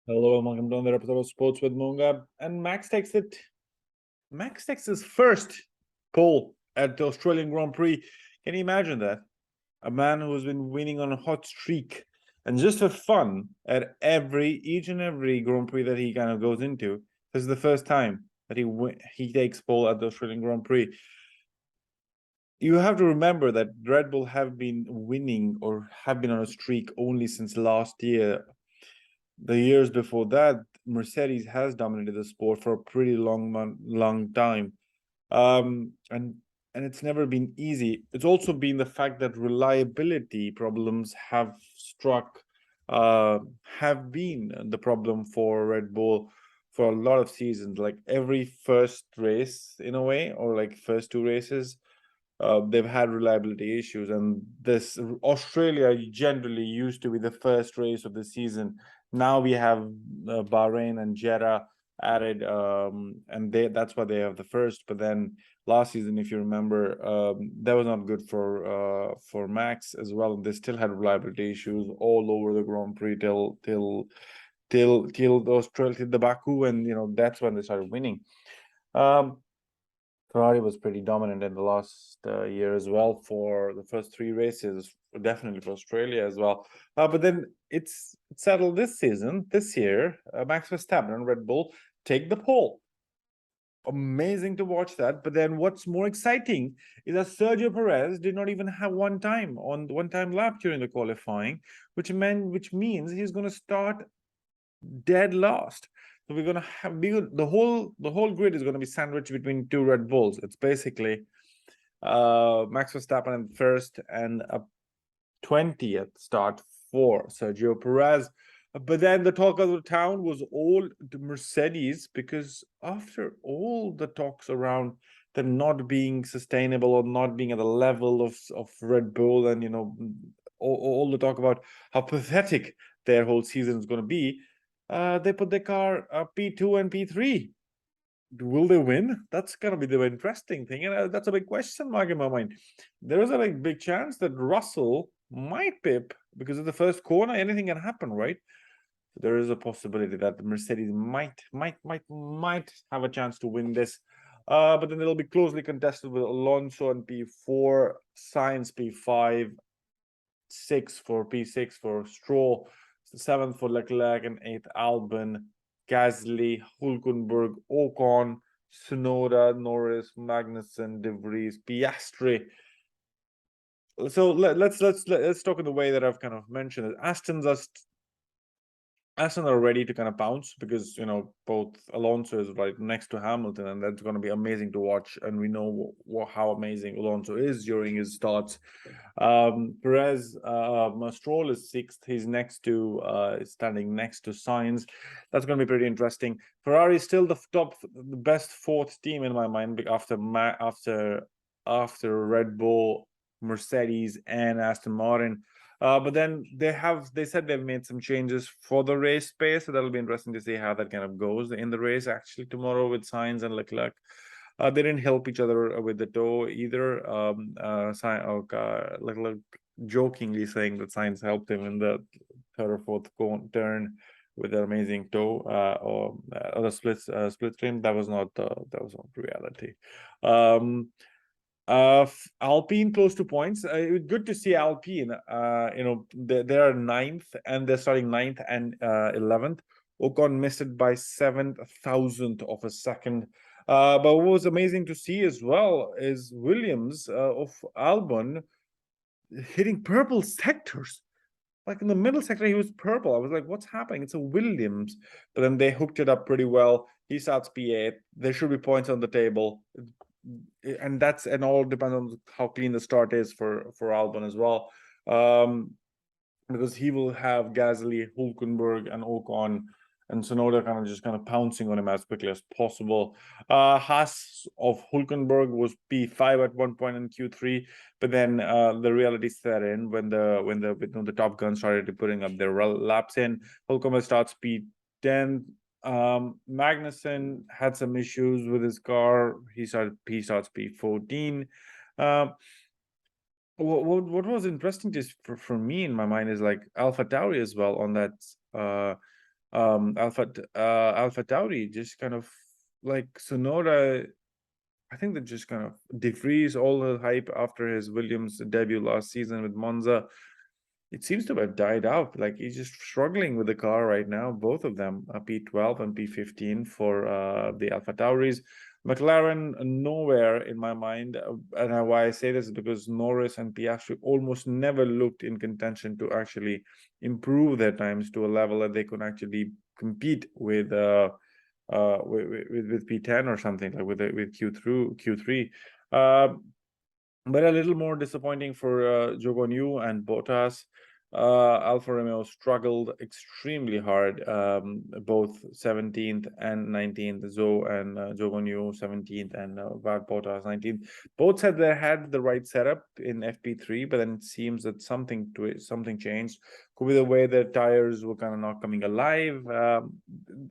Hello and welcome to another episode of Sports with Munga. And Max takes his first pole at the Australian Grand Prix. Can you imagine that? A man who's been winning on a hot streak and just for fun at each and every Grand Prix that he kind of goes into. This is the first time that he takes pole at the Australian Grand Prix. You have to remember that Red Bull have been winning or have been on a streak only since last year. The years before that, Mercedes has dominated the sport for a pretty long time, and it's never been easy. It's also been the fact that reliability problems have been the problem for Red Bull for a lot of seasons. Like every first race, in a way, or like first two races, they've had reliability issues, and this Australia generally used to be the first race of the season. Now we have Bahrain and Jeddah added, and that's why they have the first. But then last season, if you remember, that was not good for Max as well. They still had reliability issues all over the Grand Prix till Australia, till the Baku, and that's when they started winning. Ferrari was pretty dominant in the last year as well for the first three races, definitely for Australia as well. But then it's settled this year. Max Verstappen and Red Bull take the pole. Amazing to watch that. But then what's more exciting is that Sergio Perez did not even have one time lap during the qualifying, which means he's going to start dead last. So we're gonna have the whole grid is gonna be sandwiched between two Red Bulls. It's basically Max Verstappen at first and a 20th start for Sergio Perez. But then the talk of the town was all the Mercedes, because after all the talks around them not being sustainable or not being at the level of Red Bull, and all the talk about how pathetic their whole season is going to be, they put their car P2 and P3. Will they win? That's gonna be the interesting thing, and that's a big question mark in my mind. There is a big chance that Russell might pip because of the first corner. Anything can happen, right? There is a possibility that the Mercedes might have a chance to win this. But then it'll be closely contested with Alonso on P4, Sainz P5, P6 for Stroll, 7th for Leclerc, and 8th Albon, Gasly, Hulkenberg, Ocon, Tsunoda, Norris, Magnussen, De Vries, Piastri. So let's talk in the way that I've kind of mentioned it. Aston are ready to kind of pounce because both Alonso is right next to Hamilton, and that's going to be amazing to watch. And we know how amazing Alonso is during his starts. Perez, Stroll is 6th. He's standing next to Sainz. That's going to be pretty interesting. Ferrari is still the best 4th team in my mind after Red Bull, Mercedes, and Aston Martin. But then they said they've made some changes for the race pace, so that'll be interesting to see how that kind of goes in the race actually tomorrow with Sainz and Leclerc. They didn't help each other with the toe either. Leclerc jokingly saying that Sainz helped him in the third or fourth turn with an amazing toe or the split frame. That was not reality. Alpine close to points. Good to see Alpine. They are 9th and they're starting 9th and 11th. Ocon missed it by 7,000th of a second. But what was amazing to see as well is Williams of Albon hitting purple sectors. Like in the middle sector, he was purple. I was like, what's happening? It's a Williams. But then they hooked it up pretty well. He starts P8. There should be points on the table. And all depends on how clean the start is for Albon as well, because he will have Gasly, Hulkenberg, and Ocon and Tsunoda kind of pouncing on him as quickly as possible. Haas of Hulkenberg was P5 at one point in Q3, but then the reality set in when the Top Gun started putting up their laps in. Hulkenberg starts P10. Magnussen had some issues with his car. He starts P14. What was interesting just for me in my mind is like AlphaTauri as well on Alpha Tauri just kind of like Sonora. I think that just kind of defrees all the hype after his Williams debut last season with Monza. It seems to have died out. Like he's just struggling with the car right now. Both of them, P12 and P15 for the Alpha Tauris. McLaren nowhere in my mind, and why I say this is because Norris and Piastri almost never looked in contention to actually improve their times to a level that they could actually compete with P10 or something, like with Q3. But a little more disappointing for Zhou Guanyu and Bottas. Alfa Romeo struggled extremely hard, both 17th and 19th. Zhou and Zhou Guanyu 17th and Bottas 19th. Both said they had the right setup in FP3, but then it seems that something changed. Could be the way the tires were kind of not coming alive.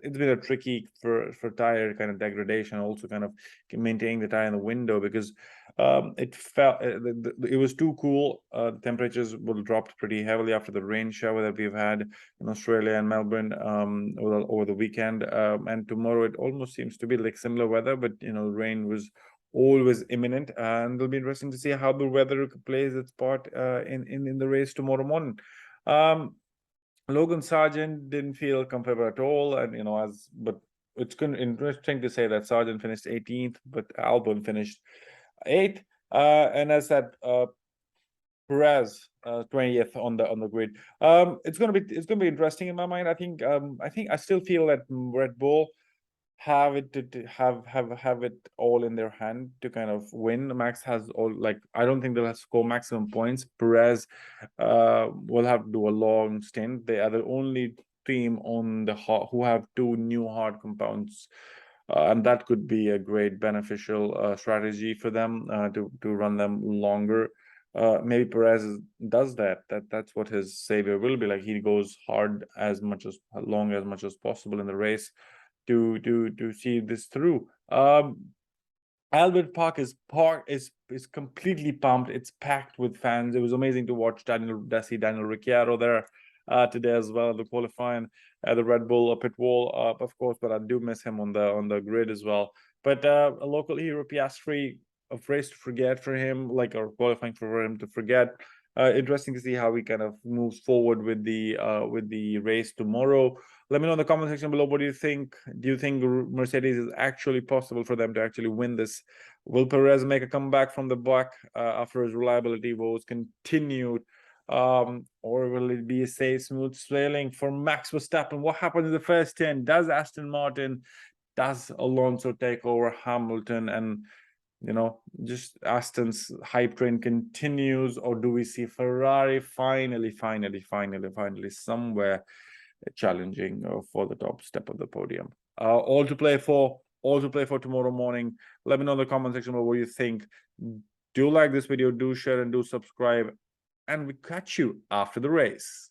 It's been a tricky for tire kind of degradation, also kind of maintaining the tire in the window, because it was too cool. The temperatures will drop pretty heavily after the rain shower that we've had in Australia and Melbourne over the weekend, and tomorrow it almost seems to be like similar weather, but rain was always imminent, and it'll be interesting to see how the weather plays its part in the race tomorrow morning. Logan Sargent didn't feel comfortable at all, and but it's interesting to say that Sargent finished 18th, but Albon finished 8th, and as said, Perez 20th on the grid. It's gonna be interesting in my mind. I think I still feel that Red Bull have it all in their hand to kind of win. Max has all, like, I don't think they'll have to score maximum points. Perez will have to do a long stint. They are the only team on the who have 2 new hard compounds, and that could be a great beneficial strategy for them to run them longer. Maybe Perez does that. That's what his savior will be. Like, he goes hard as much as possible in the race to see this through. Albert Park is completely pumped. It's packed with fans. It was amazing to watch Daniel Ricciardo there today as well, the qualifying at the Red Bull pit wall, of course, but I do miss him on the grid as well. But a local hero, Piastri, a race to forget for him, like, or qualifying for him to forget. Interesting to see how he kind of moves forward with the race tomorrow. Let me know in the comment section below, what do you think? Do you think Mercedes is actually possible for them to actually win this? Will Perez make a comeback from the back after his reliability woes continued? Or will it be a safe, smooth sailing for Max Verstappen? What happened in the first 10? Does Aston Martin, does Alonso take over Hamilton, and just Aston's hype train continues? Or do we see Ferrari finally somewhere challenging for the top step of the podium? All to play for tomorrow morning. Let me know in the comment section below what you think. Do like this video, do share, and do subscribe, and we catch you after the race.